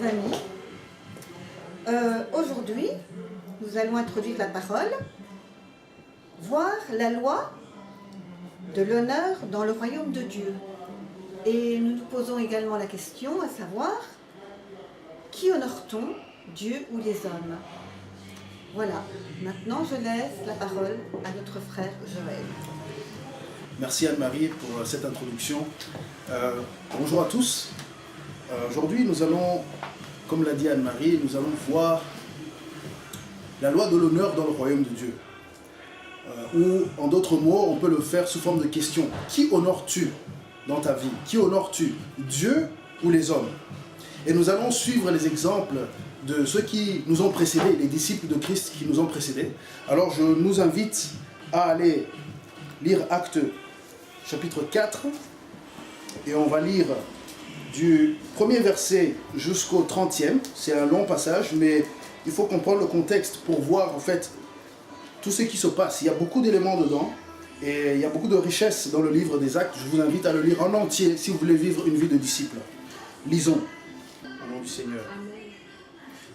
amis, aujourd'hui, nous allons introduire la parole, voir la loi de l'honneur dans le royaume de Dieu. Et nous nous posons également la question, à savoir, qui honore-t-on, Dieu ou les hommes? Voilà, maintenant je laisse la parole à notre frère Joël. Merci Anne-Marie pour cette introduction. Bonjour à tous. Aujourd'hui nous allons, comme l'a dit Anne-Marie, nous allons voir la loi de l'honneur dans le royaume de Dieu. Ou en d'autres mots, on peut le faire sous forme de question. Qui honores-tu dans ta vie? Qui honores-tu? Dieu ou les hommes? Et nous allons suivre les exemples de ceux qui nous ont précédés, les disciples de Christ qui nous ont précédés. Alors je nous invite à aller lire Actes chapitre 4 et on va lire du premier verset jusqu'au 30e. C'est un long passage, mais il faut comprendre le contexte pour voir en fait tout ce qui se passe. Il y a beaucoup d'éléments dedans et il y a beaucoup de richesses dans le livre des Actes. Je vous invite à le lire en entier si vous voulez vivre une vie de disciple. Lisons au nom du Seigneur.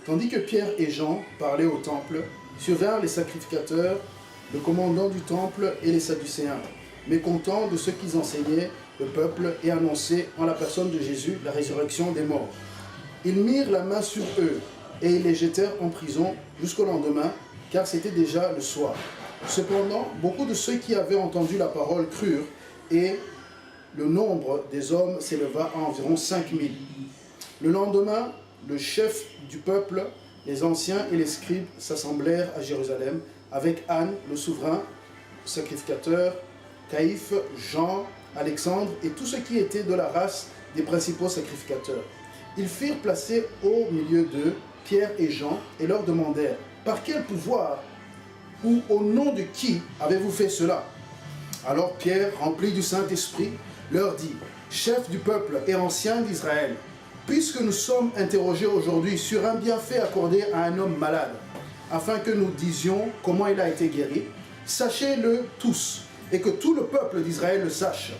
Tandis que Pierre et Jean parlaient au temple, survinrent les sacrificateurs, le commandant du temple et les Sadducéens, mécontents de ce qu'ils enseignaient le peuple et annonçaient en la personne de Jésus la résurrection des morts. Ils mirent la main sur eux et ils les jetèrent en prison jusqu'au lendemain, car c'était déjà le soir. Cependant, beaucoup de ceux qui avaient entendu la parole crurent et le nombre des hommes s'éleva à environ 5000. Le lendemain, le chef du peuple, les anciens et les scribes s'assemblèrent à Jérusalem avec Anne, le souverain sacrificateur, Caïphe, Jean, Alexandre et tous ceux qui étaient de la race des principaux sacrificateurs. Ils firent placer au milieu d'eux Pierre et Jean et leur demandèrent: par quel pouvoir ou au nom de qui avez-vous fait cela? Alors Pierre, rempli du Saint-Esprit, leur dit: chef du peuple et ancien d'Israël, puisque nous sommes interrogés aujourd'hui sur un bienfait accordé à un homme malade, afin que nous disions comment il a été guéri, sachez-le tous, et que tout le peuple d'Israël le sache.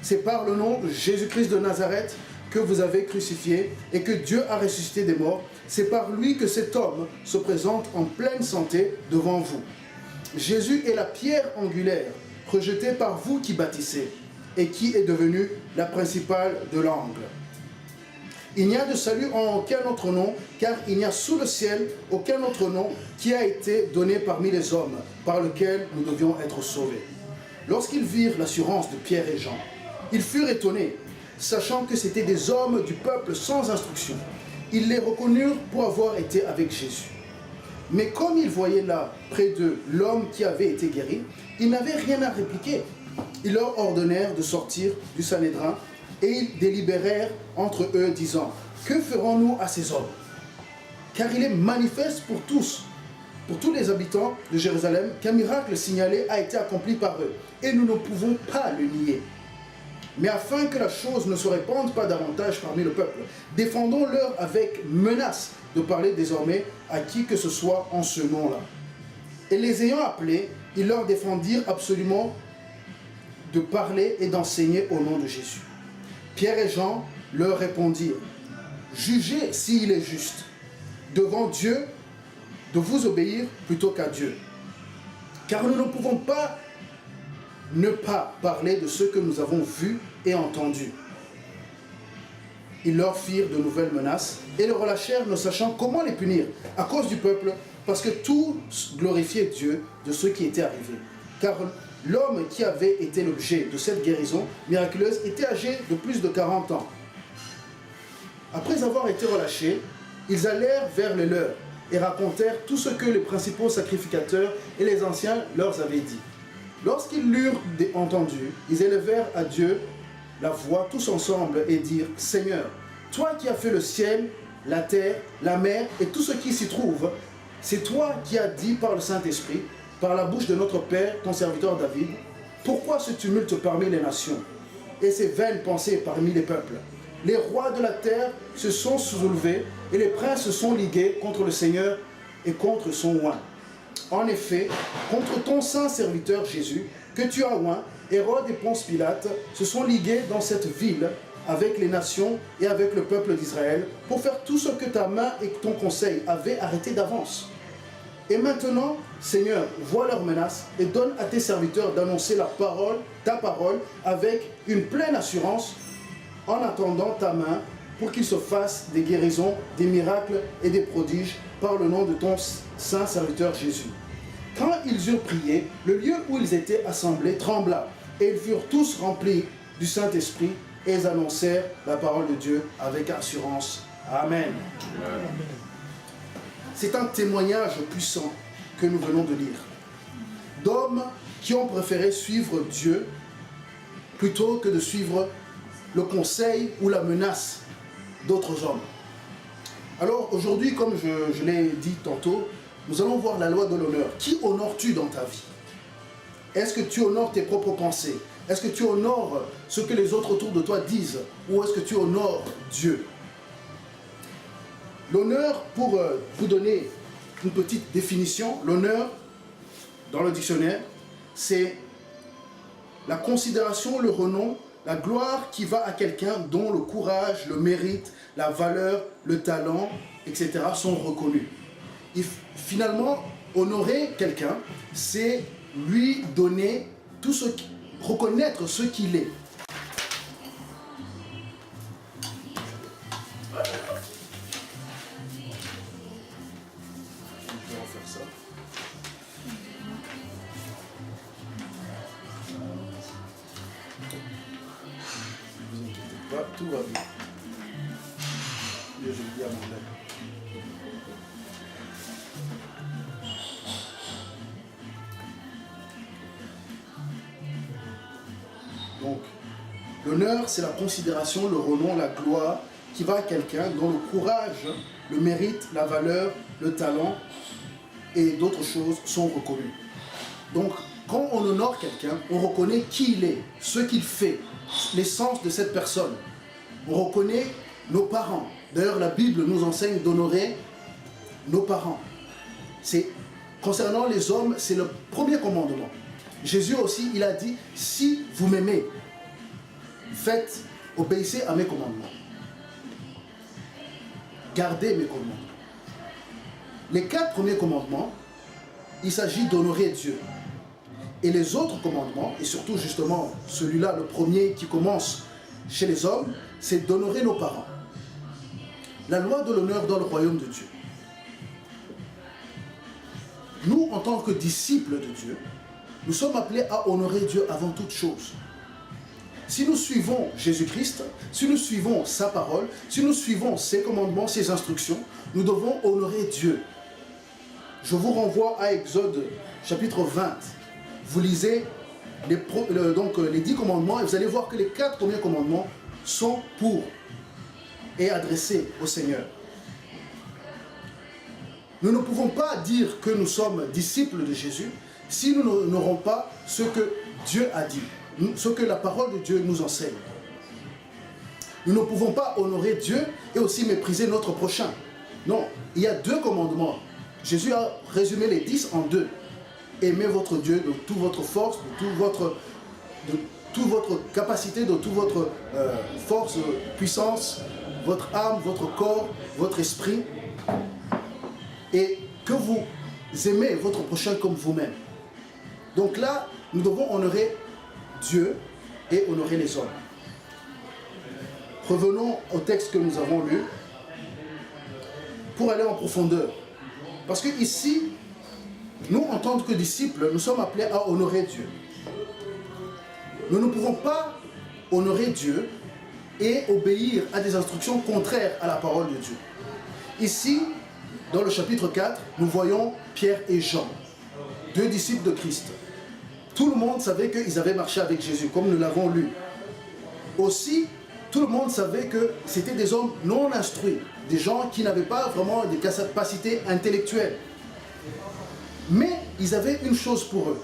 C'est par le nom de Jésus-Christ de Nazareth que vous avez crucifié et que Dieu a ressuscité des morts. C'est par lui que cet homme se présente en pleine santé devant vous. Jésus est la pierre angulaire, rejetée par vous qui bâtissez, et qui est devenue la principale de l'angle. Il n'y a de salut en aucun autre nom, car il n'y a sous le ciel aucun autre nom qui a été donné parmi les hommes, par lequel nous devions être sauvés. Lorsqu'ils virent l'assurance de Pierre et Jean, ils furent étonnés, sachant que c'étaient des hommes du peuple sans instruction. Ils les reconnurent pour avoir été avec Jésus. Mais comme ils voyaient là, près d'eux, l'homme qui avait été guéri, ils n'avaient rien à répliquer. Ils leur ordonnèrent de sortir du Sanhédrin et ils délibérèrent entre eux, disant: que ferons-nous à ces hommes? Car il est manifeste pour tous les habitants de Jérusalem, qu'un miracle signalé a été accompli par eux, et nous ne pouvons pas le nier. Mais afin que la chose ne se répande pas davantage parmi le peuple, défendons-leur avec menace de parler désormais à qui que ce soit en ce nom-là. Et les ayant appelés, ils leur défendirent absolument de parler et d'enseigner au nom de Jésus. Pierre et Jean leur répondirent: jugez s'il est juste, devant Dieu, de vous obéir plutôt qu'à Dieu. Car nous ne pouvons pas ne pas parler de ce que nous avons vu et entendu. Ils leur firent de nouvelles menaces et les relâchèrent, ne sachant comment les punir à cause du peuple, parce que tous glorifiaient Dieu de ce qui était arrivé. Car l'homme qui avait été l'objet de cette guérison miraculeuse était âgé de plus de 40 ans. Après avoir été relâchés, ils allèrent vers les leurs et racontèrent tout ce que les principaux sacrificateurs et les anciens leur avaient dit. Lorsqu'ils l'eurent entendu, ils élevèrent à Dieu la voix tous ensemble et dirent: Seigneur, toi qui as fait le ciel, la terre, la mer et tout ce qui s'y trouve, c'est toi qui as dit par le Saint-Esprit, par la bouche de notre Père, ton serviteur David, pourquoi ce tumulte parmi les nations et ces vaines pensées parmi les peuples? Les rois de la terre se sont soulevés et les princes se sont ligués contre le Seigneur et contre son oint. En effet, contre ton saint serviteur Jésus, que tu as oint, Hérode et Ponce Pilate se sont ligués dans cette ville avec les nations et avec le peuple d'Israël pour faire tout ce que ta main et ton conseil avaient arrêté d'avance. Et maintenant, Seigneur, vois leurs menaces et donne à tes serviteurs d'annoncer ta parole avec une pleine assurance en attendant ta main pour qu'il se fasse des guérisons, des miracles et des prodiges par le nom de ton saint serviteur Jésus. Quand ils eurent prié, le lieu où ils étaient assemblés trembla et ils furent tous remplis du Saint-Esprit et ils annoncèrent la parole de Dieu avec assurance. Amen. C'est un témoignage puissant que nous venons de lire. D'hommes qui ont préféré suivre Dieu plutôt que de suivre le conseil ou la menace d'autres hommes. Alors aujourd'hui, comme je l'ai dit tantôt, nous allons voir la loi de l'honneur. Qui honores-tu dans ta vie? Est-ce que tu honores tes propres pensées? Est-ce que tu honores ce que les autres autour de toi disent? Ou est-ce que tu honores Dieu? L'honneur, pour vous donner une petite définition, l'honneur, dans le dictionnaire, c'est la considération, le renom, la gloire qui va à quelqu'un dont le courage, le mérite, la valeur, le talent, etc. sont reconnus. Et finalement, honorer quelqu'un, c'est lui donner tout ce qui, reconnaître ce qu'il est. Je vais refaire ça. Ne vous inquiétez pas, tout va bien. Et je le dis à mon aide. Donc, l'honneur, c'est la considération, le renom, la gloire qui va à quelqu'un dont le courage, le mérite, la valeur, le talent et d'autres choses sont reconnus. Donc, quand on honore quelqu'un, on reconnaît qui il est, ce qu'il fait, l'essence de cette personne. On reconnaît nos parents. D'ailleurs, la Bible nous enseigne d'honorer nos parents. Concernant les hommes, c'est le premier commandement. Jésus aussi, il a dit, si vous m'aimez, obéissez à mes commandements. Gardez mes commandements. Les 4 premiers commandements, il s'agit d'honorer Dieu. Et les autres commandements, et surtout justement celui-là, le premier qui commence chez les hommes, c'est d'honorer nos parents. La loi de l'honneur dans le royaume de Dieu. Nous, en tant que disciples de Dieu, nous sommes appelés à honorer Dieu avant toute chose. Si nous suivons Jésus-Christ, si nous suivons sa parole, si nous suivons ses commandements, ses instructions, nous devons honorer Dieu. Je vous renvoie à Exode chapitre 20. Vous lisez les 10 commandements et vous allez voir que les 4 premiers commandements sont pour et adressés au Seigneur. Nous ne pouvons pas dire que nous sommes disciples de Jésus si nous n'aurons pas ce que Dieu a dit, ce que la parole de Dieu nous enseigne. Nous ne pouvons pas honorer Dieu et aussi mépriser notre prochain. Non, il y a 2 commandements. Jésus a résumé les 10 en 2. Aimez votre Dieu de toute votre force, de toute votre capacité, de toute votre force, puissance, votre âme, votre corps, votre esprit. Et que vous aimez votre prochain comme vous-même. Donc là, nous devons honorer Dieu et honorer les hommes. Revenons au texte que nous avons lu pour aller en profondeur. Parce que ici, nous, en tant que disciples, nous sommes appelés à honorer Dieu. Nous ne pouvons pas honorer Dieu et obéir à des instructions contraires à la parole de Dieu. Ici, dans le chapitre 4, nous voyons Pierre et Jean, 2 disciples de Christ. Tout le monde savait qu'ils avaient marché avec Jésus, comme nous l'avons lu. Aussi, tout le monde savait que c'était des hommes non instruits, des gens qui n'avaient pas vraiment des capacités intellectuelles. Mais ils avaient une chose pour eux.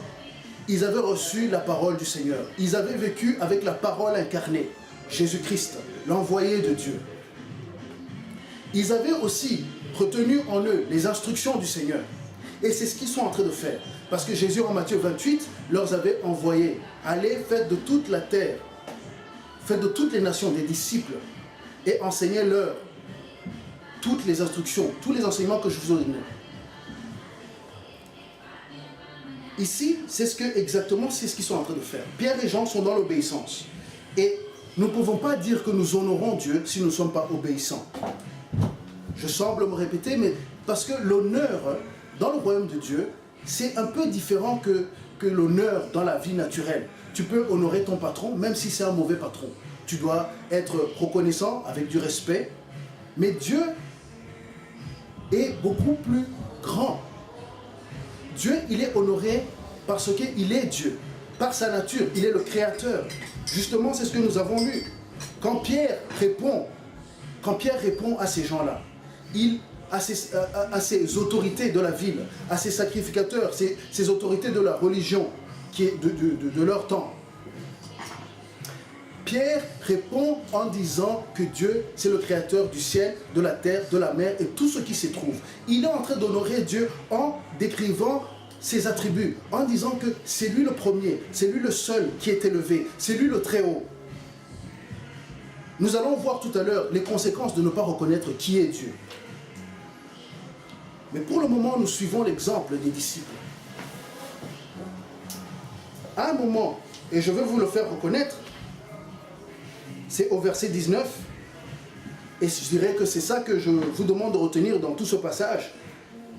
Ils avaient reçu la parole du Seigneur. Ils avaient vécu avec la parole incarnée, Jésus-Christ, l'envoyé de Dieu. Ils avaient aussi retenu en eux les instructions du Seigneur. Et c'est ce qu'ils sont en train de faire. Parce que Jésus, en Matthieu 28, leur avait envoyé. Allez, faites de toute la terre. faites de toutes les nations des disciples et enseignez-leur toutes les instructions, tous les enseignements que je vous ai donnés. Ici, c'est ce qu'ils sont en train de faire. Pierre et Jean sont dans l'obéissance. Et nous ne pouvons pas dire que nous honorons Dieu si nous ne sommes pas obéissants. Je semble me répéter, mais parce que l'honneur dans le royaume de Dieu, c'est un peu différent que l'honneur dans la vie naturelle. Tu peux honorer ton patron, même si c'est un mauvais patron. Tu dois être reconnaissant avec du respect. Mais Dieu est beaucoup plus grand. Dieu, il est honoré parce qu'il est Dieu. Par sa nature, il est le créateur. Justement, c'est ce que nous avons lu. Quand Pierre répond à ces gens-là, à ces autorités de la ville, à ces sacrificateurs, ces autorités de la religion qui est de leur temps, Pierre répond en disant que Dieu, c'est le créateur du ciel, de la terre, de la mer et tout ce qui s'y trouve. Il est en train d'honorer Dieu en décrivant ses attributs, en disant que c'est lui le premier, c'est lui le seul qui est élevé, c'est lui le très haut. Nous allons voir tout à l'heure les conséquences de ne pas reconnaître qui est Dieu. Mais pour le moment, nous suivons l'exemple des disciples. À un moment, et je vais vous le faire reconnaître, c'est au verset 19, et je dirais que c'est ça que je vous demande de retenir dans tout ce passage.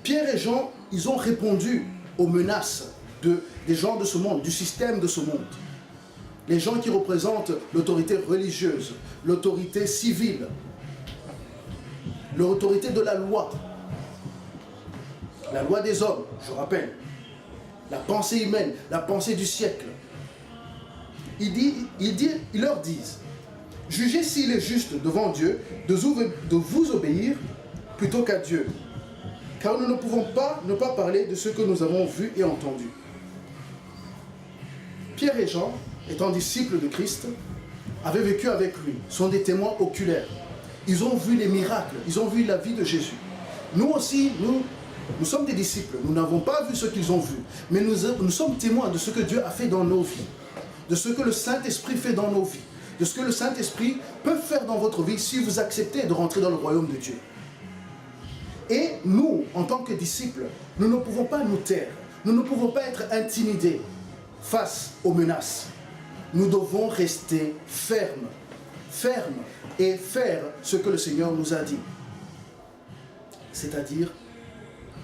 Pierre et Jean, ils ont répondu aux menaces des gens de ce monde, du système de ce monde. Les gens qui représentent l'autorité religieuse, l'autorité civile, l'autorité de la loi des hommes, je rappelle, la pensée humaine, la pensée du siècle. Ils leur disent, jugez s'il est juste devant Dieu de vous obéir plutôt qu'à Dieu. Car nous ne pouvons pas ne pas parler de ce que nous avons vu et entendu. Pierre et Jean, étant disciples de Christ, avaient vécu avec lui, sont des témoins oculaires. Ils ont vu les miracles, ils ont vu la vie de Jésus. Nous aussi, nous sommes des disciples, nous n'avons pas vu ce qu'ils ont vu, mais nous sommes témoins de ce que Dieu a fait dans nos vies, de ce que le Saint-Esprit fait dans nos vies, de ce que le Saint-Esprit peut faire dans votre vie si vous acceptez de rentrer dans le royaume de Dieu. Et nous, en tant que disciples, nous ne pouvons pas nous taire, nous ne pouvons pas être intimidés face aux menaces. Nous devons rester fermes et faire ce que le Seigneur nous a dit. C'est-à-dire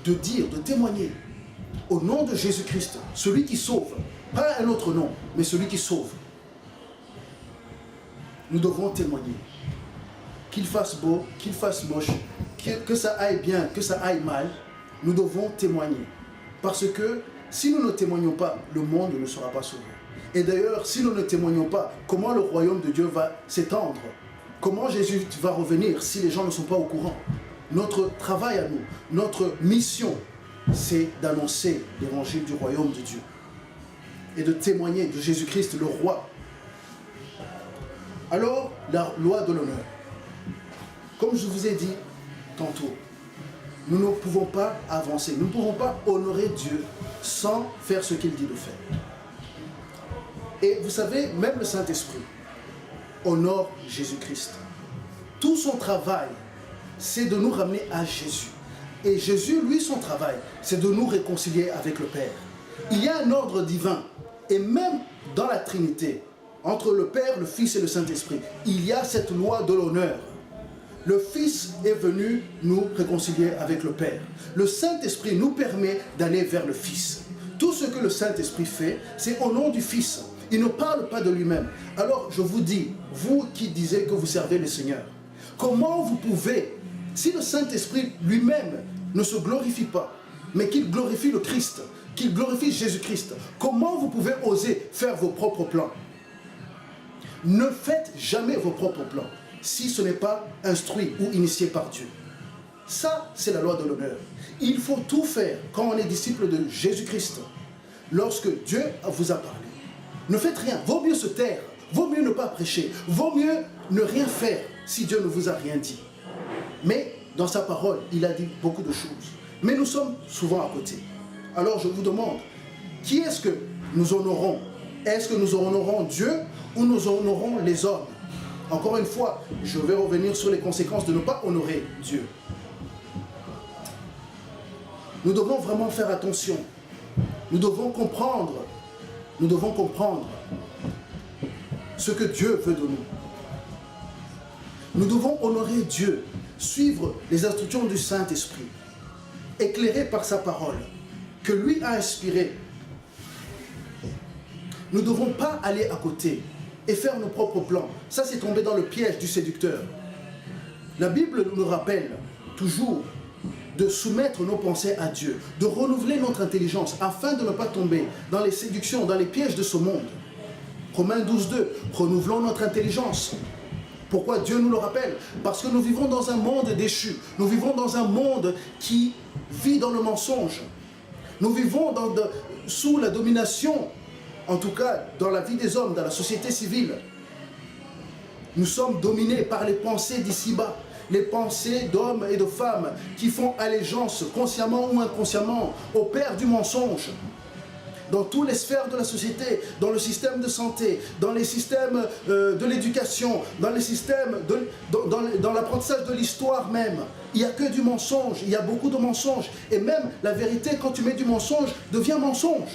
de témoigner au nom de Jésus-Christ, celui qui sauve, pas un autre nom, mais celui qui sauve. Nous devons témoigner. Qu'il fasse beau, qu'il fasse moche, que ça aille bien, que ça aille mal, nous devons témoigner. Parce que si nous ne témoignons pas, le monde ne sera pas sauvé. Et d'ailleurs, si nous ne témoignons pas, comment le royaume de Dieu va s'étendre? Comment Jésus va revenir si les gens ne sont pas au courant? Notre travail à nous, notre mission, c'est d'annoncer l'évangile du royaume de Dieu. Et de témoigner de Jésus-Christ, le roi. Alors, la loi de l'honneur. Comme je vous ai dit tantôt, nous ne pouvons pas avancer, nous ne pouvons pas honorer Dieu sans faire ce qu'il dit de faire. Et vous savez, même le Saint-Esprit honore Jésus-Christ. Tout son travail, c'est de nous ramener à Jésus. Et Jésus, lui, son travail, c'est de nous réconcilier avec le Père. Il y a un ordre divin, et même dans la Trinité, entre le Père, le Fils et le Saint-Esprit, il y a cette loi de l'honneur. Le Fils est venu nous réconcilier avec le Père. Le Saint-Esprit nous permet d'aller vers le Fils. Tout ce que le Saint-Esprit fait, c'est au nom du Fils. Il ne parle pas de lui-même. Alors, je vous dis, vous qui disiez que vous servez le Seigneur, comment vous pouvez, si le Saint-Esprit lui-même ne se glorifie pas, mais qu'il glorifie le Christ, qu'il glorifie Jésus-Christ, comment vous pouvez oser faire vos propres plans? Ne faites jamais vos propres plans si ce n'est pas instruit ou initié par Dieu. Ça, c'est la loi de l'honneur. Il faut tout faire quand on est disciple de Jésus-Christ. Lorsque Dieu vous a parlé, ne faites rien. Vaut mieux se taire, vaut mieux ne pas prêcher, vaut mieux ne rien faire si Dieu ne vous a rien dit. Mais dans sa parole, il a dit beaucoup de choses. Mais nous sommes souvent à côté. Alors je vous demande, qui est-ce que nous honorons? Est-ce que nous honorons Dieu ou nous honorons les hommes? Encore une fois, je vais revenir sur les conséquences de ne pas honorer Dieu. Nous devons vraiment faire attention. Nous devons comprendre ce que Dieu veut de nous. Nous devons honorer Dieu, suivre les instructions du Saint-Esprit, éclairés par sa parole, que lui a inspiré. Nous ne devons pas aller à côté et faire nos propres plans. Ça, c'est tomber dans le piège du séducteur. La Bible nous rappelle toujours de soumettre nos pensées à Dieu, de renouveler notre intelligence afin de ne pas tomber dans les séductions, dans les pièges de ce monde. Romains 12:2, renouvelons notre intelligence. Pourquoi Dieu nous le rappelle? Parce que nous vivons dans un monde déchu. Nous vivons dans un monde qui vit dans le mensonge. Nous vivons sous la domination, en tout cas dans la vie des hommes, dans la société civile. Nous sommes dominés par les pensées d'ici-bas, les pensées d'hommes et de femmes qui font allégeance, consciemment ou inconsciemment, au père du mensonge. Dans toutes les sphères de la société, dans le système de santé, dans les systèmes de l'éducation, dans les systèmes, dans l'apprentissage de l'histoire même. Il n'y a que du mensonge, il y a beaucoup de mensonges. Et même la vérité, quand tu mets du mensonge, devient mensonge.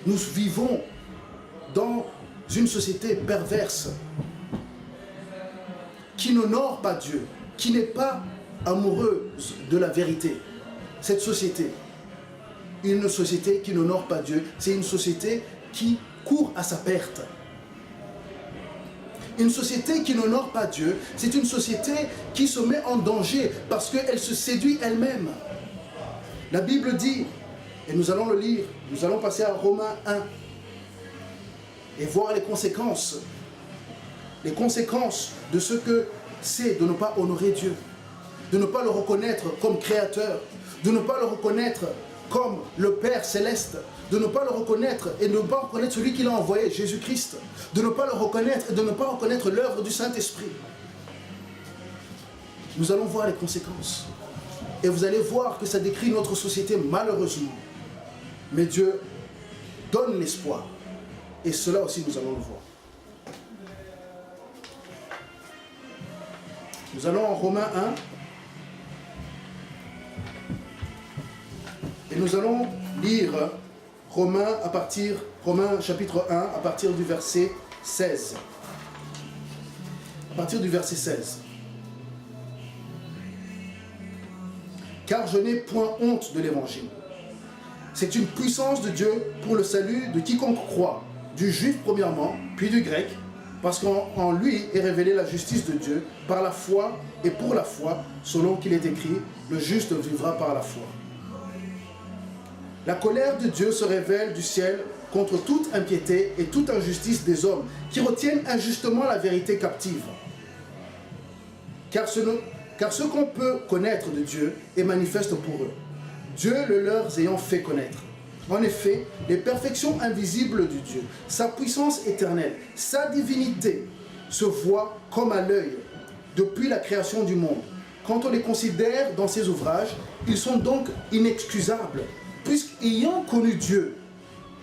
Nous vivons dans une société perverse qui n'honore pas Dieu, qui n'est pas amoureuse de la vérité. Cette société, une société qui n'honore pas Dieu, c'est une société qui court à sa perte. Une société qui n'honore pas Dieu, c'est une société qui se met en danger parce qu'elle se séduit elle-même. La Bible dit, et nous allons le lire, nous allons passer à Romains 1 et voir les conséquences de ce que c'est de ne pas honorer Dieu, de ne pas le reconnaître comme créateur, de ne pas le reconnaître comme le Père céleste, de ne pas le reconnaître et de ne pas reconnaître celui qui l'a envoyé, Jésus-Christ, de ne pas le reconnaître et de ne pas reconnaître l'œuvre du Saint-Esprit. Nous allons voir les conséquences. Et vous allez voir que ça décrit notre société malheureusement. Mais Dieu donne l'espoir. Et cela aussi nous allons le voir. Nous allons en Romains 1. Et nous allons lire Romains chapitre 1 à partir du verset 16. À partir du verset 16. Car je n'ai point honte de l'évangile. C'est une puissance de Dieu pour le salut de quiconque croit, du juif premièrement, puis du grec, parce qu'en lui est révélée la justice de Dieu par la foi et pour la foi, selon qu'il est écrit, le juste vivra par la foi. La colère de Dieu se révèle du ciel contre toute impiété et toute injustice des hommes qui retiennent injustement la vérité captive. Car ce qu'on peut connaître de Dieu est manifeste pour eux, Dieu le leur ayant fait connaître. En effet, les perfections invisibles de Dieu, sa puissance éternelle, sa divinité, se voient comme à l'œil depuis la création du monde. Quand on les considère dans ses ouvrages, ils sont donc inexcusables, puisqu'ayant connu Dieu,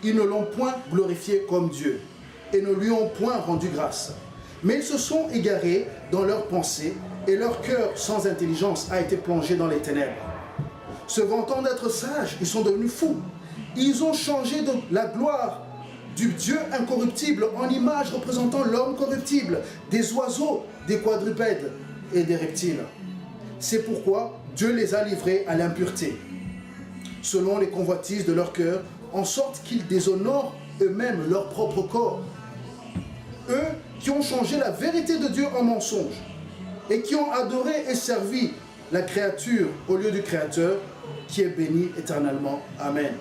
ils ne l'ont point glorifié comme Dieu et ne lui ont point rendu grâce. Mais ils se sont égarés dans leurs pensées et leur cœur sans intelligence a été plongé dans les ténèbres. Se vantant d'être sages, ils sont devenus fous. Ils ont changé de la gloire du Dieu incorruptible en image représentant l'homme corruptible, des oiseaux, des quadrupèdes et des reptiles. C'est pourquoi Dieu les a livrés à l'impureté, selon les convoitises de leur cœur, en sorte qu'ils déshonorent eux-mêmes leur propre corps. Eux qui ont changé la vérité de Dieu en mensonge et qui ont adoré et servi la créature au lieu du Créateur, qui est béni éternellement. Amen.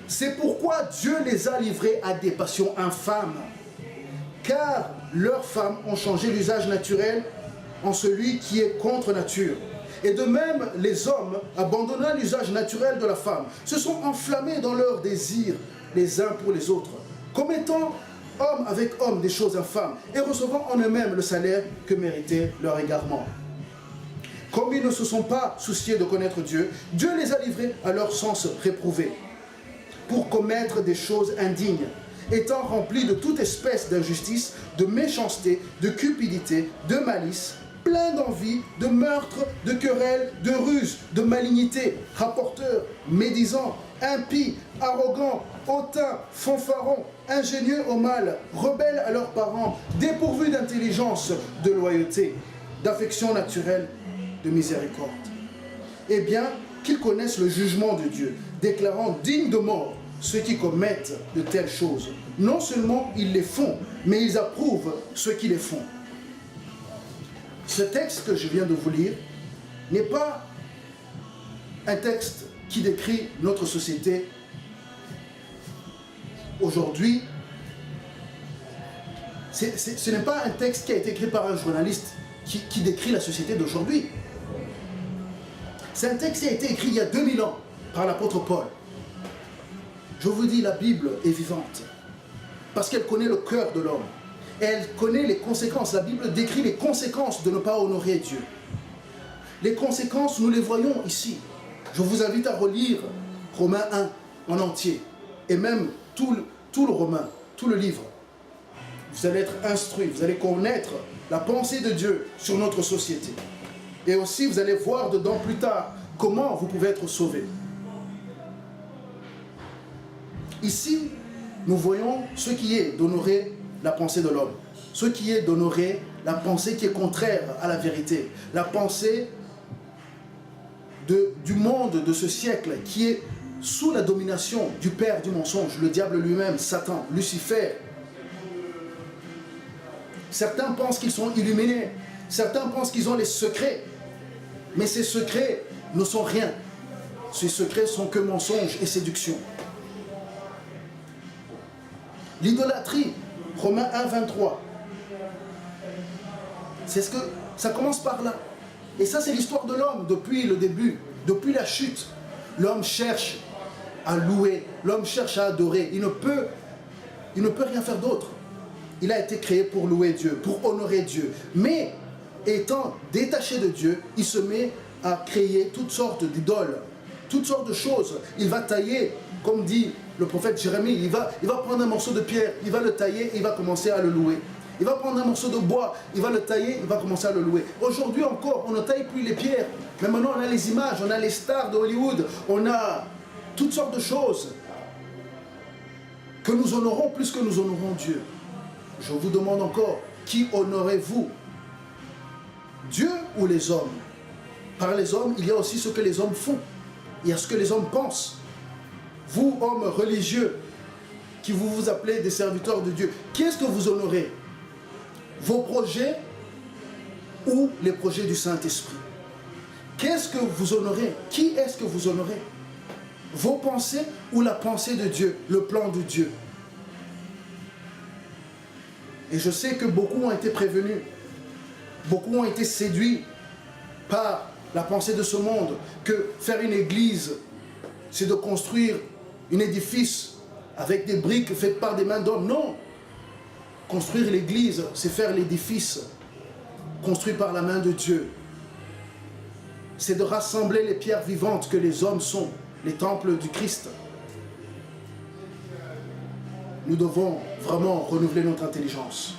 C'est pourquoi Dieu les a livrés à des passions infâmes, car leurs femmes ont changé l'usage naturel en celui qui est contre nature. Et de même, les hommes, abandonnant l'usage naturel de la femme, se sont enflammés dans leurs désirs les uns pour les autres, commettant homme avec homme des choses infâmes et recevant en eux-mêmes le salaire que méritait leur égarement. Comme ils ne se sont pas souciés de connaître Dieu, Dieu les a livrés à leur sens réprouvé, pour commettre des choses indignes. étant rempli de toute espèce d'injustice, de méchanceté, de cupidité, de malice, plein d'envie, de meurtre, de querelle, de ruse, de malignité, rapporteurs, médisants, impies, arrogants, hautains, fanfarons, ingénieux au mal, rebelles à leurs parents, dépourvus d'intelligence, de loyauté, d'affection naturelle, de miséricorde. Eh bien, qu'ils connaissent le jugement de Dieu, déclarant dignes de mort ceux qui commettent de telles choses. Non seulement ils les font, mais ils approuvent ceux qui les font. Ce texte que je viens de vous lire n'est pas un texte qui décrit notre société aujourd'hui. Ce n'est pas un texte qui a été écrit par un journaliste qui décrit la société d'aujourd'hui. C'est un texte qui a été écrit il y a 2000 ans par l'apôtre Paul. Je vous dis, la Bible est vivante parce qu'elle connaît le cœur de l'homme. Elle connaît les conséquences. La Bible décrit les conséquences de ne pas honorer Dieu. Les conséquences, nous les voyons ici. Je vous invite à relire Romains 1 en entier et même tout le Romain, tout le livre. Vous allez être instruits, vous allez connaître la pensée de Dieu sur notre société. Et aussi, vous allez voir dedans plus tard comment vous pouvez être sauvés. Ici, nous voyons ce qui est d'honorer la pensée de l'homme, ce qui est d'honorer la pensée qui est contraire à la vérité, la pensée du monde de ce siècle qui est sous la domination du père du mensonge, le diable lui-même, Satan, Lucifer. Certains pensent qu'ils sont illuminés, certains pensent qu'ils ont les secrets, mais ces secrets ne sont rien. Ces secrets sont que mensonges et séduction. L'idolâtrie, Romains 1, 23. C'est ce que ça commence par là. Et ça, c'est l'histoire de l'homme depuis le début, depuis la chute. L'homme cherche à louer, l'homme cherche à adorer. Il ne peut rien faire d'autre. Il a été créé pour louer Dieu, pour honorer Dieu. Mais étant détaché de Dieu, il se met à créer toutes sortes d'idoles, toutes sortes de choses. Il va tailler, comme dit le prophète Jérémie, il va prendre un morceau de pierre, il va le tailler, il va commencer à le louer. Il va prendre un morceau de bois, il va le tailler, il va commencer à le louer. Aujourd'hui encore, on ne taille plus les pierres. Mais maintenant, on a les images, on a les stars de Hollywood, on a toutes sortes de choses que nous honorons plus que nous honorons Dieu. Je vous demande encore, qui honorez-vous? Dieu ou les hommes? Par les hommes, il y a aussi ce que les hommes font. Il y a ce que les hommes pensent. Vous, hommes religieux, qui vous appelez des serviteurs de Dieu, qui est-ce que vous honorez? Vos projets ou les projets du Saint-Esprit? Qu'est-ce que vous honorez? Qui est-ce que vous honorez? Vos pensées ou la pensée de Dieu, le plan de Dieu? Et je sais que beaucoup ont été prévenus, beaucoup ont été séduits par la pensée de ce monde, que faire une église, c'est de construire un édifice avec des briques faites par des mains d'hommes. Non! Construire l'église, c'est faire l'édifice construit par la main de Dieu. C'est de rassembler les pierres vivantes que les hommes sont, les temples du Christ. Nous devons vraiment renouveler notre intelligence.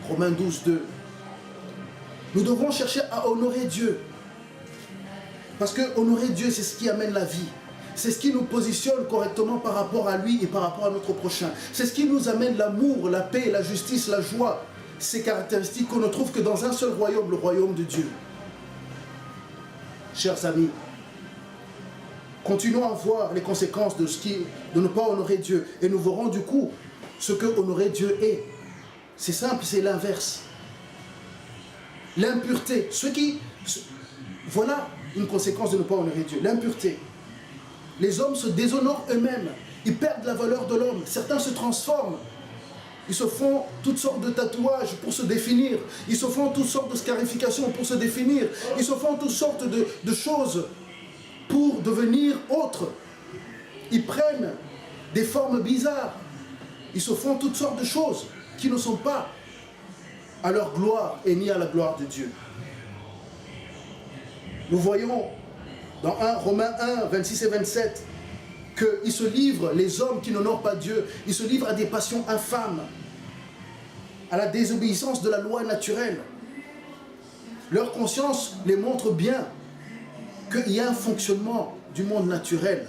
Romains 12, 2. Nous devons chercher à honorer Dieu. Parce que honorer Dieu, c'est ce qui amène la vie. C'est ce qui nous positionne correctement par rapport à lui et par rapport à notre prochain. C'est ce qui nous amène l'amour, la paix, la justice, la joie. Ces caractéristiques qu'on ne trouve que dans un seul royaume, le royaume de Dieu. Chers amis, continuons à voir les conséquences de ne pas honorer Dieu. Et nous verrons du coup ce que honorer Dieu est. C'est simple, c'est l'inverse. L'impureté. Voilà une conséquence de ne pas honorer Dieu. L'impureté. Les hommes se déshonorent eux-mêmes. Ils perdent la valeur de l'homme. Certains se transforment. Ils se font toutes sortes de tatouages pour se définir. Ils se font toutes sortes de scarifications pour se définir. Ils se font toutes sortes de choses pour devenir autres. Ils prennent des formes bizarres. Ils se font toutes sortes de choses qui ne sont pas à leur gloire et ni à la gloire de Dieu. Nous voyons dans Romains 1, 26 et 27, qu'ils se livrent, les hommes qui n'honorent pas Dieu, ils se livrent à des passions infâmes, à la désobéissance de la loi naturelle. Leur conscience les montre bien qu'il y a un fonctionnement du monde naturel,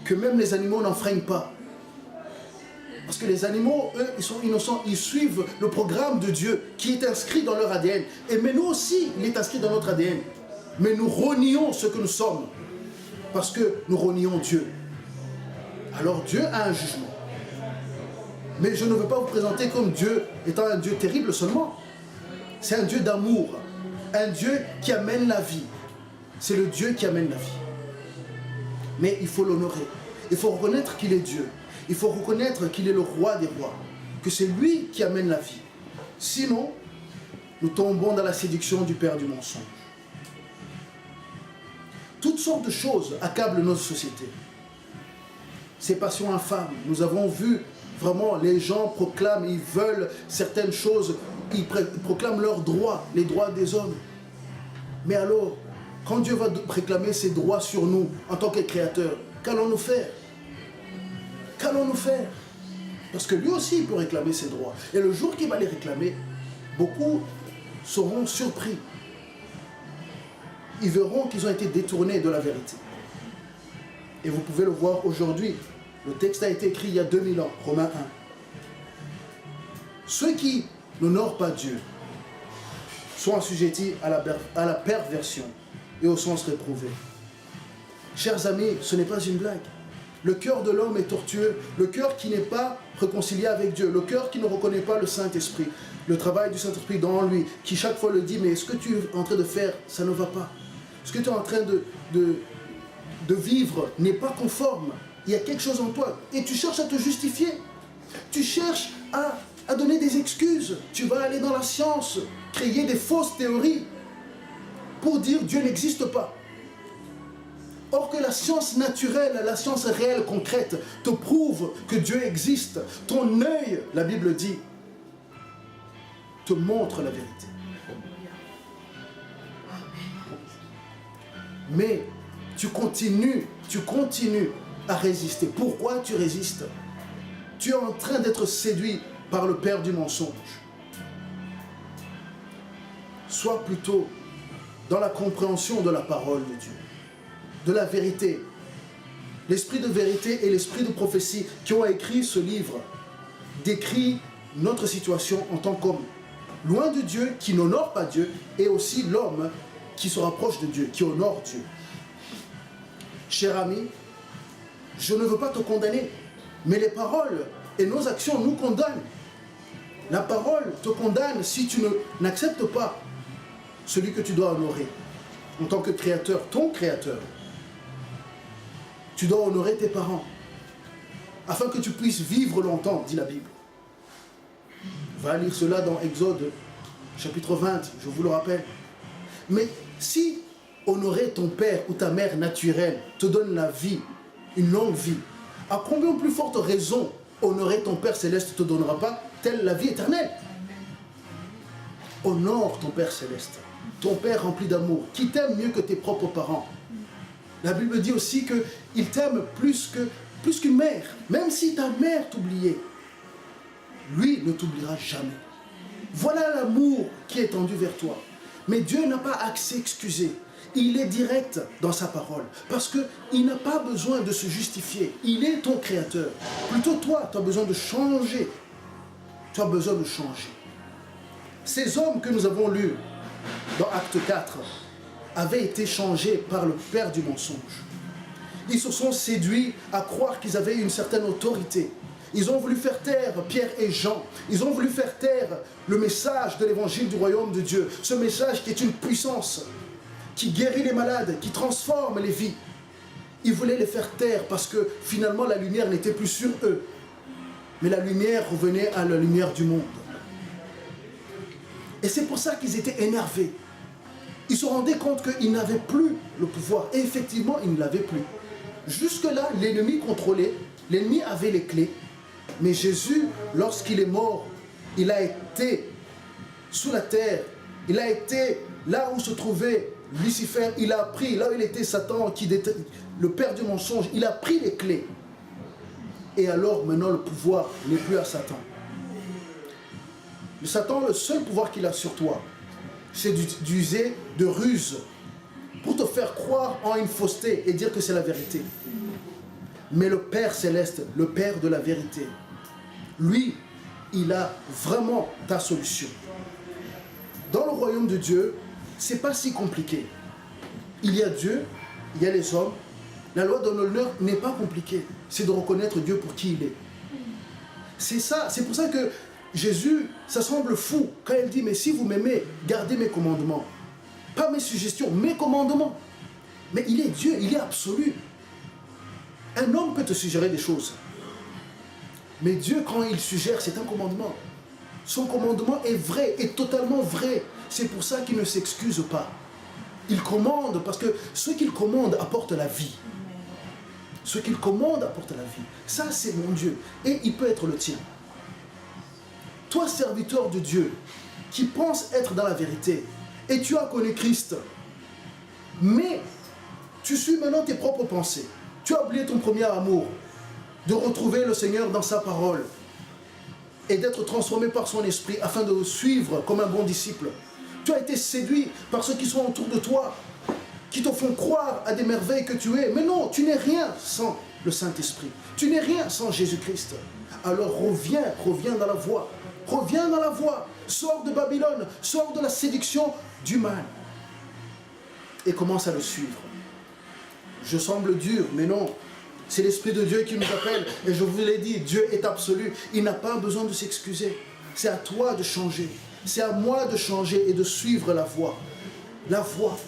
que même les animaux n'enfreignent pas. Parce que les animaux, eux, ils sont innocents, ils suivent le programme de Dieu qui est inscrit dans leur ADN. Mais nous aussi, il est inscrit dans notre ADN. Mais nous renions ce que nous sommes, parce que nous renions Dieu. Alors Dieu a un jugement. Mais je ne veux pas vous présenter comme Dieu étant un Dieu terrible seulement. C'est un Dieu d'amour, un Dieu qui amène la vie. C'est le Dieu qui amène la vie. Mais il faut l'honorer. Il faut reconnaître qu'il est Dieu. Il faut reconnaître qu'il est le roi des rois. Que c'est lui qui amène la vie. Sinon, nous tombons dans la séduction du père du mensonge. Toutes sortes de choses accablent notre société. Ces passions infâmes. Nous avons vu vraiment les gens proclament, ils veulent certaines choses, ils proclament leurs droits, les droits des hommes. Mais alors, quand Dieu va réclamer ses droits sur nous en tant que créateurs, qu'allons-nous faire? Qu'allons-nous faire? Parce que lui aussi il peut réclamer ses droits. Et le jour qu'il va les réclamer, beaucoup seront surpris. Ils verront qu'ils ont été détournés de la vérité. Et vous pouvez le voir aujourd'hui. Le texte a été écrit il y a 2000 ans, Romains 1. Ceux qui n'honorent pas Dieu sont assujettis à la perversion et au sens réprouvé. Chers amis, ce n'est pas une blague. Le cœur de l'homme est tortueux, le cœur qui n'est pas réconcilié avec Dieu, le cœur qui ne reconnaît pas le Saint-Esprit, le travail du Saint-Esprit dans lui, qui chaque fois le dit, mais ce que tu es en train de faire, ça ne va pas. Ce que tu es en train de vivre n'est pas conforme. Il y a quelque chose en toi et tu cherches à te justifier. Tu cherches à donner des excuses. Tu vas aller dans la science, créer des fausses théories pour dire Dieu n'existe pas. Or que la science naturelle, la science réelle, concrète, te prouve que Dieu existe. Ton œil, la Bible dit, te montre la vérité. Mais tu continues à résister. Pourquoi tu résistes? Tu es en train d'être séduit par le père du mensonge. Sois plutôt dans la compréhension de la parole de Dieu, de la vérité. L'esprit de vérité et l'esprit de prophétie qui ont écrit ce livre décrit notre situation en tant qu'homme, loin de Dieu, qui n'honore pas Dieu, et aussi l'homme qui se rapproche de Dieu, qui honore Dieu. Cher ami, je ne veux pas te condamner, mais les paroles et nos actions nous condamnent. La parole te condamne si tu n'acceptes pas celui que tu dois honorer. En tant que créateur, ton créateur, tu dois honorer tes parents, afin que tu puisses vivre longtemps, dit la Bible. On va lire cela dans Exode, chapitre 20, je vous le rappelle. Mais si honorer ton père ou ta mère naturelle te donne la vie, une longue vie, à combien plus forte raison honorer ton Père Céleste te donnera pas telle la vie éternelle? Honore ton Père Céleste, ton Père rempli d'amour, qui t'aime mieux que tes propres parents. La Bible dit aussi qu'il t'aime plus qu'une mère. Même si ta mère t'oubliait, lui ne t'oubliera jamais. Voilà l'amour qui est tendu vers toi. Mais Dieu n'a pas à s'excuser. Il est direct dans sa parole. Parce qu'il n'a pas besoin de se justifier. Il est ton créateur. Plutôt toi, tu as besoin de changer. Tu as besoin de changer. Ces hommes que nous avons lus dans Acte 4 avaient été changés par le père du mensonge. Ils se sont séduits à croire qu'ils avaient une certaine autorité. Ils ont voulu faire taire Pierre et Jean. Ils ont voulu faire taire le message de l'évangile du royaume de Dieu. Ce message qui est une puissance, qui guérit les malades, qui transforme les vies. Ils voulaient les faire taire parce que finalement la lumière n'était plus sur eux. Mais la lumière revenait à la lumière du monde. Et c'est pour ça qu'ils étaient énervés. Ils se rendaient compte qu'ils n'avaient plus le pouvoir. Et effectivement, ils ne l'avaient plus. Jusque-là, l'ennemi contrôlait, l'ennemi avait les clés. Mais Jésus, lorsqu'il est mort, il a été sous la terre. Il a été là où se trouvait Lucifer, il a pris, là où il était Satan, le père du mensonge, il a pris les clés. Et alors, maintenant, le pouvoir n'est plus à Satan. Le Satan, le seul pouvoir qu'il a sur toi, c'est d'user de ruse pour te faire croire en une fausseté et dire que c'est la vérité. Mais le Père Céleste, le Père de la vérité, lui, il a vraiment ta solution. Dans le royaume de Dieu, c'est pas si compliqué. Il y a Dieu, il y a les hommes. La loi de l'honneur n'est pas compliquée. C'est de reconnaître Dieu pour qui il est. C'est ça, c'est pour ça que Jésus, ça semble fou quand il dit, mais si vous m'aimez, gardez mes commandements. Pas mes suggestions, mes commandements. Mais il est Dieu, il est absolu. Un homme peut te suggérer des choses. Mais Dieu, quand il suggère, c'est un commandement. Son commandement est vrai, est totalement vrai. C'est pour ça qu'il ne s'excuse pas. Il commande, parce que ce qu'il commande apporte la vie. Ce qu'il commande apporte la vie. Ça, c'est mon Dieu. Et il peut être le tien. Toi, serviteur de Dieu, qui pense être dans la vérité, et tu as connu Christ, mais tu suis maintenant tes propres pensées. Tu as oublié ton premier amour, de retrouver le Seigneur dans sa parole et d'être transformé par son esprit afin de le suivre comme un bon disciple. Tu as été séduit par ceux qui sont autour de toi, qui te font croire à des merveilles que tu es. Mais non, tu n'es rien sans le Saint-Esprit. Tu n'es rien sans Jésus-Christ. Alors reviens dans la voie. Reviens dans la voie. Sors de Babylone, sors de la séduction du mal. Et commence à le suivre. Je semble dur, mais non. C'est l'Esprit de Dieu qui nous appelle. Et je vous l'ai dit, Dieu est absolu. Il n'a pas besoin de s'excuser. C'est à toi de changer. C'est à moi de changer et de suivre la voie. La voie.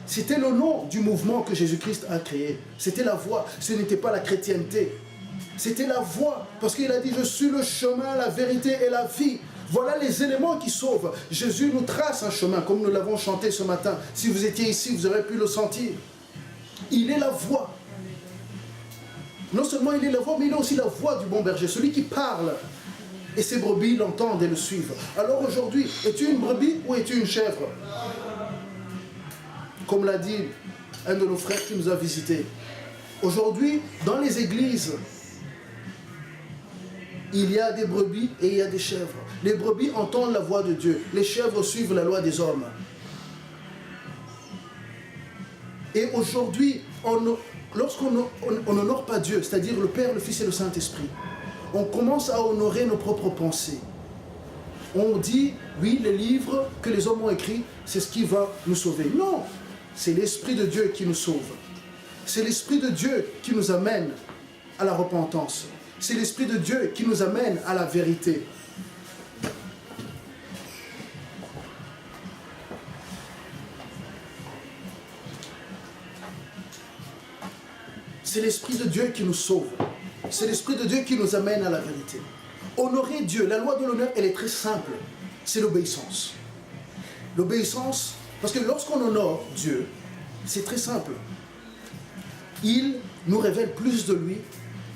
C'était le nom du mouvement que Jésus-Christ a créé. C'était la voie. Ce n'était pas la chrétienté. C'était la voie. Parce qu'il a dit, je suis le chemin, la vérité et la vie. Voilà les éléments qui sauvent. Jésus nous trace un chemin, comme nous l'avons chanté ce matin. Si vous étiez ici, vous aurez pu le sentir. Il est la voie. Non seulement il est la voie, mais il est aussi la voix du bon berger, celui qui parle. Et ses brebis l'entendent et le suivent. Alors aujourd'hui, es-tu une brebis ou es-tu une chèvre? Comme l'a dit un de nos frères qui nous a visités. Aujourd'hui, dans les églises, il y a des brebis et il y a des chèvres. Les brebis entendent la voix de Dieu. Les chèvres suivent la loi des hommes. Et aujourd'hui, lorsqu'on n'honore pas Dieu, c'est-à-dire le Père, le Fils et le Saint-Esprit, on commence à honorer nos propres pensées. On dit, oui, les livres que les hommes ont écrits, c'est ce qui va nous sauver. Non, c'est l'Esprit de Dieu qui nous sauve. C'est l'Esprit de Dieu qui nous amène à la repentance. C'est l'Esprit de Dieu qui nous amène à la vérité. C'est l'Esprit de Dieu qui nous sauve. C'est l'Esprit de Dieu qui nous amène à la vérité. Honorer Dieu, la loi de l'honneur, elle est très simple. C'est l'obéissance. L'obéissance, parce que lorsqu'on honore Dieu, c'est très simple. Il nous révèle plus de lui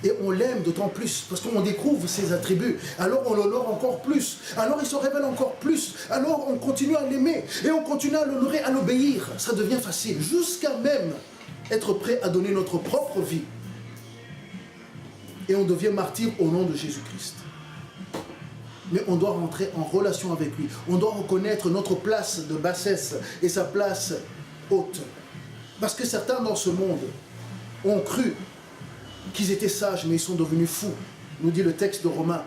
et on l'aime d'autant plus parce qu'on découvre ses attributs. Alors on l'honore encore plus. Alors il se révèle encore plus. Alors on continue à l'aimer et on continue à l'honorer, à l'obéir. Ça devient facile jusqu'à même être prêt à donner notre propre vie. Et on devient martyr au nom de Jésus-Christ. Mais on doit rentrer en relation avec lui. On doit reconnaître notre place de bassesse et sa place haute. Parce que certains dans ce monde ont cru qu'ils étaient sages, mais ils sont devenus fous, nous dit le texte de Romains.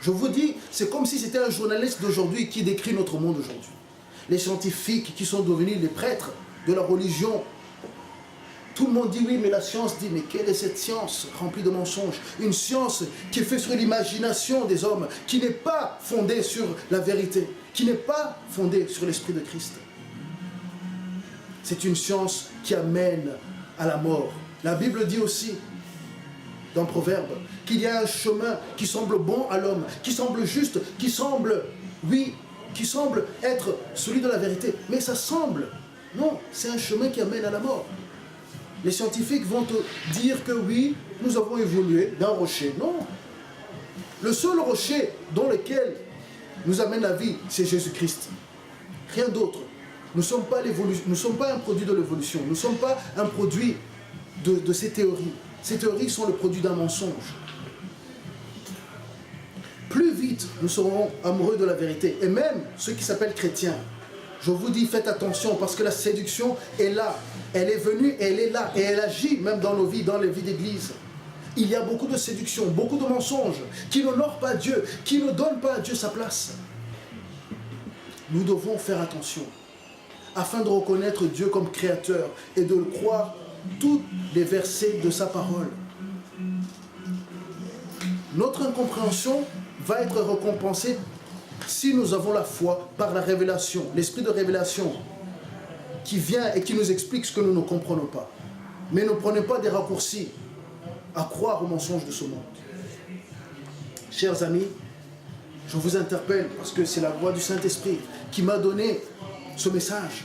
Je vous dis, c'est comme si c'était un journaliste d'aujourd'hui qui décrit notre monde aujourd'hui. Les scientifiques qui sont devenus les prêtres de la religion. Tout le monde dit oui, mais la science dit, mais quelle est cette science remplie de mensonges? Une science qui est faite sur l'imagination des hommes, qui n'est pas fondée sur la vérité, qui n'est pas fondée sur l'Esprit de Christ. C'est une science qui amène à la mort. La Bible dit aussi, dans Proverbe, qu'il y a un chemin qui semble bon à l'homme, qui semble juste, qui semble, oui, qui semble être celui de la vérité. Mais ça semble. Non, c'est un chemin qui amène à la mort. Les scientifiques vont te dire que oui, nous avons évolué d'un rocher. Non. Le seul rocher dans lequel nous amène la vie, c'est Jésus-Christ. Rien d'autre. Nous ne sommes pas un produit de l'évolution. Nous ne sommes pas un produit de ces théories. Ces théories sont le produit d'un mensonge. Plus vite nous serons amoureux de la vérité. Et même ceux qui s'appellent chrétiens, je vous dis, faites attention parce que la séduction est là. Elle est venue et elle est là. Et elle agit même dans nos vies, dans les vies d'église. Il y a beaucoup de séduction, beaucoup de mensonges qui n'honorent pas Dieu, qui ne donnent pas à Dieu sa place. Nous devons faire attention afin de reconnaître Dieu comme créateur et de le croire tous les versets de sa parole. Notre incompréhension va être récompensée si nous avons la foi par la révélation, l'esprit de révélation qui vient et qui nous explique ce que nous ne comprenons pas. Mais ne prenez pas des raccourcis à croire aux mensonges de ce monde. Chers amis, je vous interpelle parce que c'est la voix du Saint-Esprit qui m'a donné ce message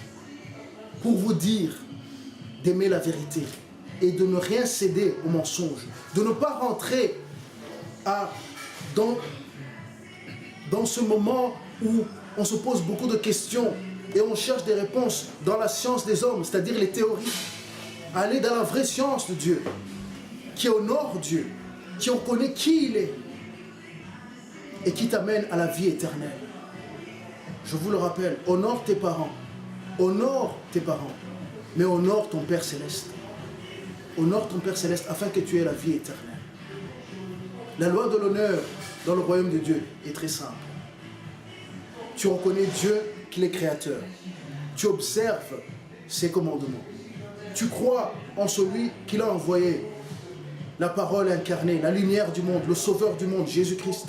pour vous dire d'aimer la vérité et de ne rien céder aux mensonges, de ne pas rentrer dans ce moment où on se pose beaucoup de questions et on cherche des réponses dans la science des hommes, c'est-à-dire les théories. Aller dans la vraie science de Dieu, qui honore Dieu, qui reconnaît qui il est et qui t'amène à la vie éternelle. Je vous le rappelle, honore tes parents, mais honore ton Père Céleste. Honore ton Père Céleste afin que tu aies la vie éternelle. La loi de l'honneur dans le royaume de Dieu est très simple. Tu reconnais Dieu qu'il est créateur. Tu observes ses commandements. Tu crois en celui qu'il a envoyé, la parole incarnée, la lumière du monde, le sauveur du monde, Jésus-Christ.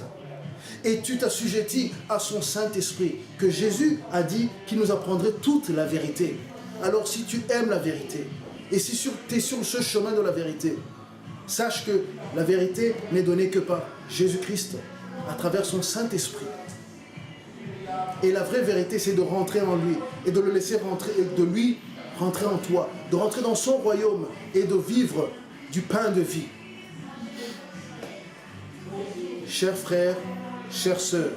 Et tu t'assujettis à son Saint-Esprit, que Jésus a dit qu'il nous apprendrait toute la vérité. Alors si tu aimes la vérité, et si tu es sur ce chemin de la vérité, sache que la vérité n'est donnée que par Jésus-Christ, à travers son Saint-Esprit. Et la vraie vérité, c'est de rentrer en lui, et de le laisser rentrer, et de lui rentrer en toi, de rentrer dans son royaume, et de vivre du pain de vie. Chers frères, chères sœurs,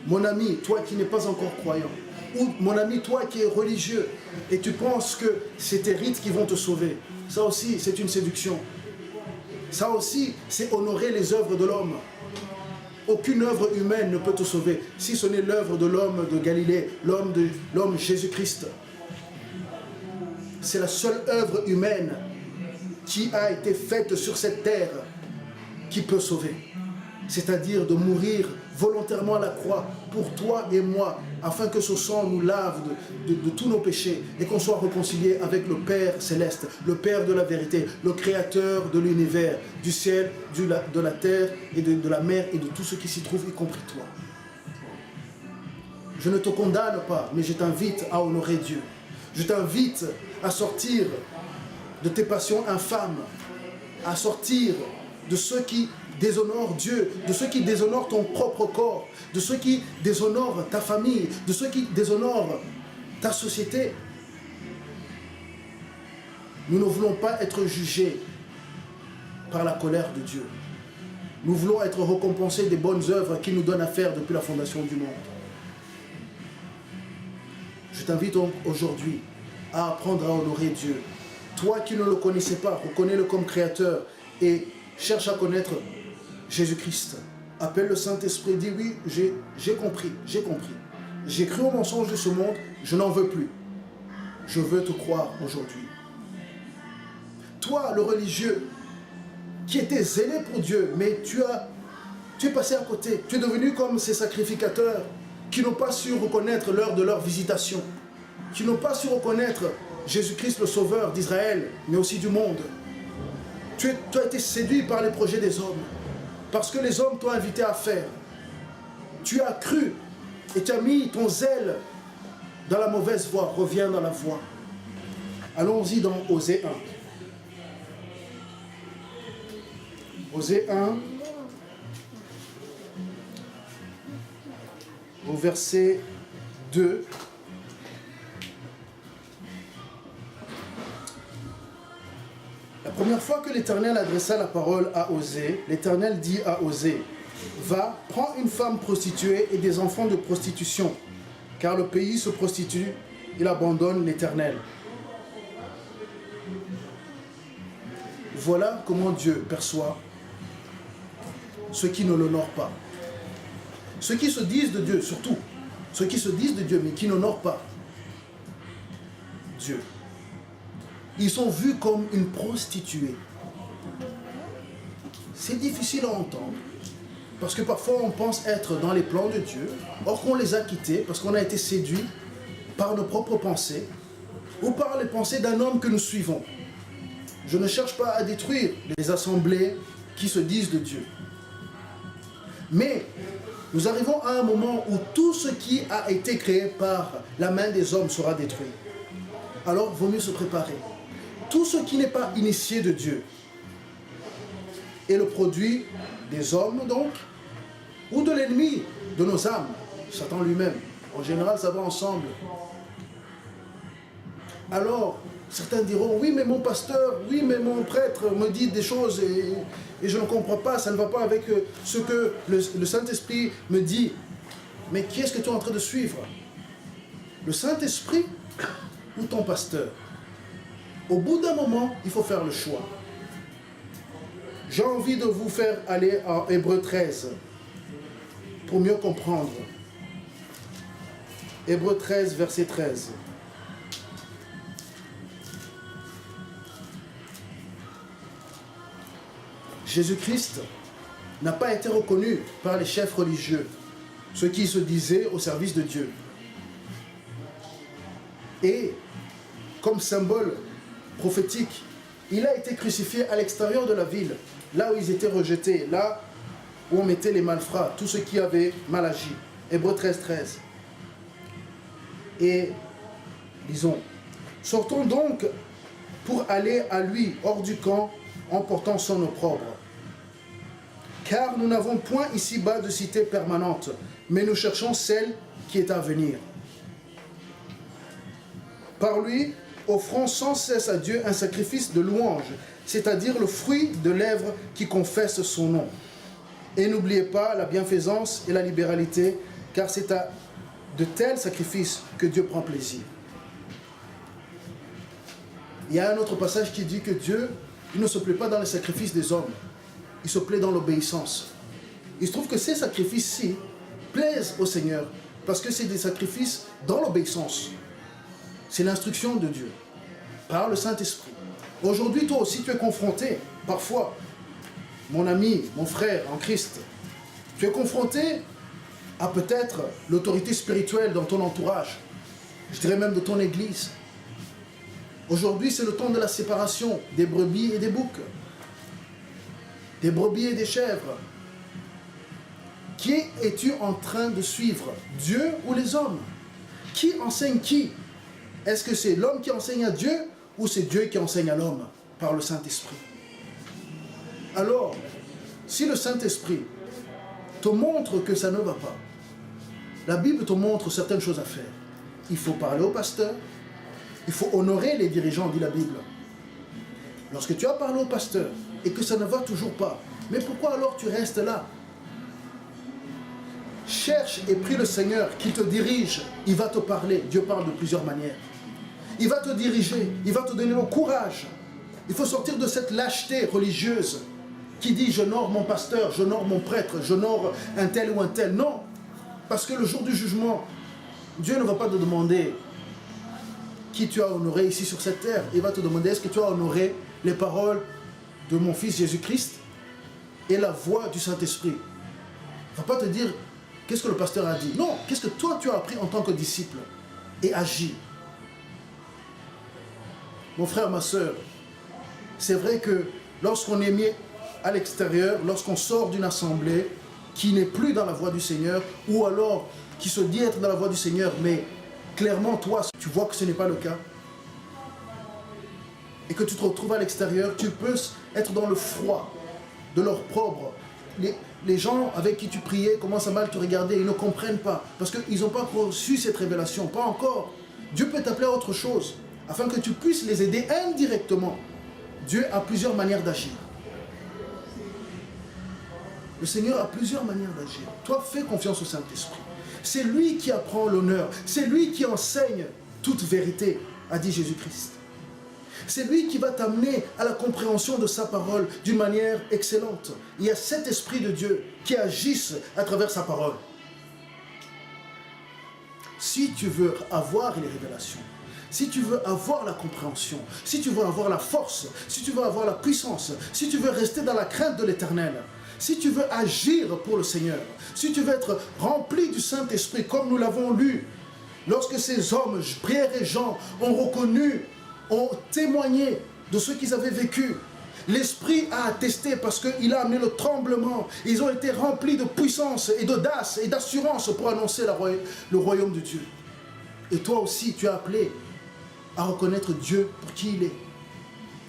mon ami, toi qui n'es pas encore croyant, ou mon ami, toi qui es religieux, et tu penses que c'est tes rites qui vont te sauver, ça aussi, c'est une séduction. Ça aussi, c'est honorer les œuvres de l'homme. Aucune œuvre humaine ne peut te sauver, si ce n'est l'œuvre de l'homme de Galilée, l'homme Jésus-Christ. C'est la seule œuvre humaine qui a été faite sur cette terre qui peut sauver. C'est-à-dire de mourir volontairement à la croix pour toi et moi, afin que ce sang nous lave de tous nos péchés et qu'on soit réconcilié avec le Père Céleste, le Père de la vérité, le Créateur de l'univers, du ciel, de la terre et de la mer et de tout ce qui s'y trouve, y compris toi. Je ne te condamne pas, mais je t'invite à honorer Dieu. Je t'invite à sortir de tes passions infâmes, à sortir de ceux qui déshonorent Dieu, de ceux qui déshonorent ton propre corps, de ceux qui déshonorent ta famille, de ceux qui déshonorent ta société. Nous ne voulons pas être jugés par la colère de Dieu. Nous voulons être récompensés des bonnes œuvres qu'il nous donne à faire depuis la fondation du monde. Je t'invite donc aujourd'hui à apprendre à honorer Dieu. Toi qui ne le connaissais pas, reconnais-le comme créateur et cherche à connaître Jésus-Christ. Appelle le Saint-Esprit, dis oui, j'ai compris. J'ai cru aux mensonges de ce monde, je n'en veux plus. Je veux te croire aujourd'hui. Toi, le religieux, qui était zélé pour Dieu, mais tu es passé à côté. Tu es devenu comme ces sacrificateurs qui n'ont pas su reconnaître l'heure de leur visitation, qui n'ont pas su reconnaître Jésus-Christ, le Sauveur d'Israël, mais aussi du monde. Tu as été séduit par les projets des hommes, parce que les hommes t'ont invité à faire. Tu as cru et tu as mis ton zèle dans la mauvaise voie. Reviens dans la voie. Allons-y dans Osée 1. Osée 1, au verset 2. La première fois que l'Éternel adressa la parole à Osée, l'Éternel dit à Osée, « Va, prends une femme prostituée et des enfants de prostitution, car le pays se prostitue il abandonne l'Éternel. Voilà comment Dieu perçoit ceux qui ne l'honorent pas. Ceux qui se disent de Dieu, surtout, ceux qui se disent de Dieu, mais qui n'honorent pas Dieu. Ils sont vus comme une prostituée. C'est difficile à entendre, parce que parfois on pense être dans les plans de Dieu, or qu'on les a quittés parce qu'on a été séduit par nos propres pensées ou par les pensées d'un homme que nous suivons. Je ne cherche pas à détruire les assemblées qui se disent de Dieu. Mais nous arrivons à un moment où tout ce qui a été créé par la main des hommes sera détruit. Alors, il vaut mieux se préparer. Tout ce qui n'est pas initié de Dieu est le produit des hommes, donc, ou de l'ennemi de nos âmes, Satan lui-même. En général, ça va ensemble. Alors, certains diront, oui, mais mon pasteur, oui, mais mon prêtre me dit des choses et je ne comprends pas, ça ne va pas avec ce que le Saint-Esprit me dit. Mais qui est-ce que tu es en train de suivre? Le Saint-Esprit ou ton pasteur? Au bout d'un moment, il faut faire le choix. J'ai envie de vous faire aller en Hébreux 13 pour mieux comprendre. Hébreux 13, verset 13. Jésus-Christ n'a pas été reconnu par les chefs religieux, ceux qui se disaient au service de Dieu. Et comme symbole prophétique, il a été crucifié à l'extérieur de la ville, là où ils étaient rejetés, là où on mettait les malfrats, tous ceux qui avaient mal agi. Hébreux 13, 13. Et disons, sortons donc pour aller à lui hors du camp en portant son opprobre. Car nous n'avons point ici-bas de cité permanente, mais nous cherchons celle qui est à venir. Par lui, offrons sans cesse à Dieu un sacrifice de louange, c'est-à-dire le fruit de lèvres qui confessent son nom. Et n'oubliez pas la bienfaisance et la libéralité, car c'est à de tels sacrifices que Dieu prend plaisir. Il y a un autre passage qui dit que Dieu, il ne se plaît pas dans les sacrifices des hommes, il se plaît dans l'obéissance. Il se trouve que ces sacrifices-ci plaisent au Seigneur, parce que c'est des sacrifices dans l'obéissance. C'est l'instruction de Dieu, par le Saint-Esprit. Aujourd'hui, toi aussi, tu es confronté, parfois, mon ami, mon frère en Christ, tu es confronté à peut-être l'autorité spirituelle dans ton entourage, je dirais même de ton église. Aujourd'hui, c'est le temps de la séparation des brebis et des boucs, des brebis et des chèvres. Qui es-tu en train de suivre, Dieu ou les hommes? Qui enseigne qui? Est-ce que c'est l'homme qui enseigne à Dieu ou c'est Dieu qui enseigne à l'homme par le Saint-Esprit? Alors, si le Saint-Esprit te montre que ça ne va pas, la Bible te montre certaines choses à faire. Il faut parler au pasteur, il faut honorer les dirigeants, dit la Bible. Lorsque tu as parlé au pasteur et que ça ne va toujours pas, mais pourquoi alors tu restes là? Cherche et prie le Seigneur qui te dirige, il va te parler. Dieu parle de plusieurs manières. Il va te diriger, il va te donner le courage. Il faut sortir de cette lâcheté religieuse qui dit j'honore mon pasteur, j'honore mon prêtre, j'honore un tel ou un tel. Non, parce que le jour du jugement, Dieu ne va pas te demander qui tu as honoré ici sur cette terre. Il va te demander est-ce que tu as honoré les paroles de mon fils Jésus-Christ et la voix du Saint-Esprit. Il ne va pas te dire qu'est-ce que le pasteur a dit. Non, qu'est-ce que toi tu as appris en tant que disciple et agis. Mon frère, ma soeur, c'est vrai que lorsqu'on est mis à l'extérieur, lorsqu'on sort d'une assemblée qui n'est plus dans la voie du Seigneur, ou alors qui se dit être dans la voie du Seigneur, mais clairement, toi, tu vois que ce n'est pas le cas, et que tu te retrouves à l'extérieur, tu peux être dans le froid de l'opprobre. Les gens avec qui tu priais commencent à mal te regarder, ils ne comprennent pas, parce qu'ils n'ont pas reçu cette révélation, pas encore. Dieu peut t'appeler à autre chose, afin que tu puisses les aider indirectement. Dieu a plusieurs manières d'agir. Le Seigneur a plusieurs manières d'agir. Toi, fais confiance au Saint-Esprit. C'est lui qui apprend l'honneur. C'est lui qui enseigne toute vérité, a dit Jésus-Christ. C'est lui qui va t'amener à la compréhension de sa parole d'une manière excellente. Il y a cet Esprit de Dieu qui agisse à travers sa parole. Si tu veux avoir les révélations, si tu veux avoir la compréhension, si tu veux avoir la force, si tu veux avoir la puissance, si tu veux rester dans la crainte de l'Éternel, si tu veux agir pour le Seigneur, si tu veux être rempli du Saint-Esprit, comme nous l'avons lu, lorsque ces hommes, Pierre et Jean, ont reconnu, ont témoigné de ce qu'ils avaient vécu, l'Esprit a attesté parce qu'il a amené le tremblement. Ils ont été remplis de puissance et d'audace et d'assurance pour annoncer le royaume de Dieu. Et toi aussi, tu es appelé à reconnaître Dieu pour qui il est.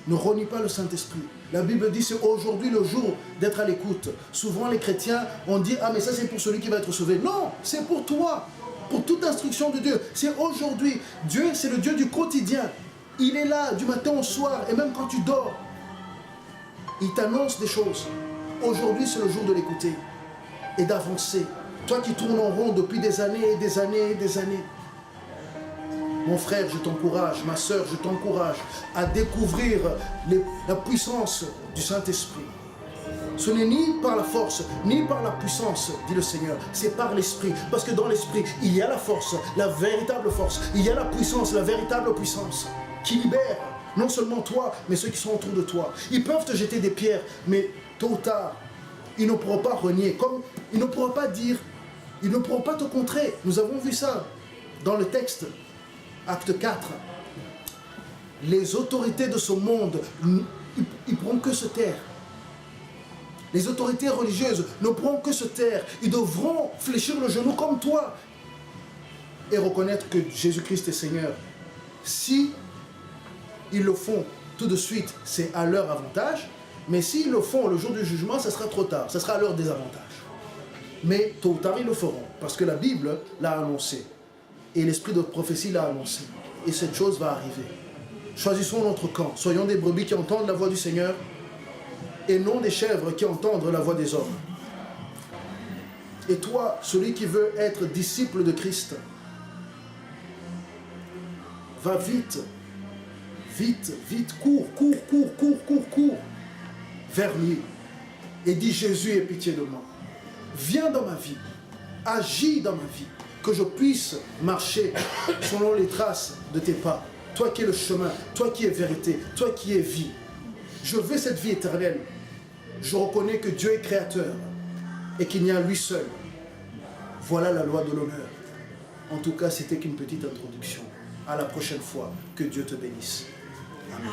Ne renie pas le Saint-Esprit. La Bible dit c'est aujourd'hui le jour d'être à l'écoute. Souvent les chrétiens ont dit ah mais ça c'est pour celui qui va être sauvé. Non, c'est pour toi, pour toute instruction de Dieu. C'est aujourd'hui. Dieu c'est le Dieu du quotidien. Il est là du matin au soir et même quand tu dors, il t'annonce des choses. Aujourd'hui c'est le jour de l'écouter et d'avancer. Toi qui tournes en rond depuis des années et des années et des années. Mon frère, je t'encourage, ma soeur, je t'encourage à découvrir la puissance du Saint-Esprit. Ce n'est ni par la force, ni par la puissance, dit le Seigneur, c'est par l'Esprit. Parce que dans l'Esprit, il y a la force, la véritable force. Il y a la puissance, la véritable puissance, qui libère non seulement toi, mais ceux qui sont autour de toi. Ils peuvent te jeter des pierres, mais tôt ou tard, ils ne pourront pas renier. Comme ils ne pourront pas dire, ils ne pourront pas te contrer. Nous avons vu ça dans le texte. Acte 4, les autorités de ce monde, ils ne pourront que se taire. Les autorités religieuses ne pourront que se taire. Ils devront fléchir le genou comme toi et reconnaître que Jésus-Christ est Seigneur. Si ils le font tout de suite, c'est à leur avantage. Mais s'ils le font le jour du jugement, ça sera trop tard. Ça sera à leur désavantage. Mais tôt ou tard, ils le feront. Parce que la Bible l'a annoncé. Et l'esprit de prophétie l'a annoncé. Et cette chose va arriver. Choisissons notre camp. Soyons des brebis qui entendent la voix du Seigneur et non des chèvres qui entendent la voix des hommes. Et toi, celui qui veut être disciple de Christ, va vite, vite, vite, cours vers lui. Et dis Jésus, aie pitié de moi. Viens dans ma vie. Agis dans ma vie. Que je puisse marcher selon les traces de tes pas. Toi qui es le chemin, toi qui es vérité, toi qui es vie. Je veux cette vie éternelle. Je reconnais que Dieu est créateur et qu'il n'y a lui seul. Voilà la loi de l'honneur. En tout cas, c'était qu'une petite introduction. À la prochaine fois. Que Dieu te bénisse. Amen.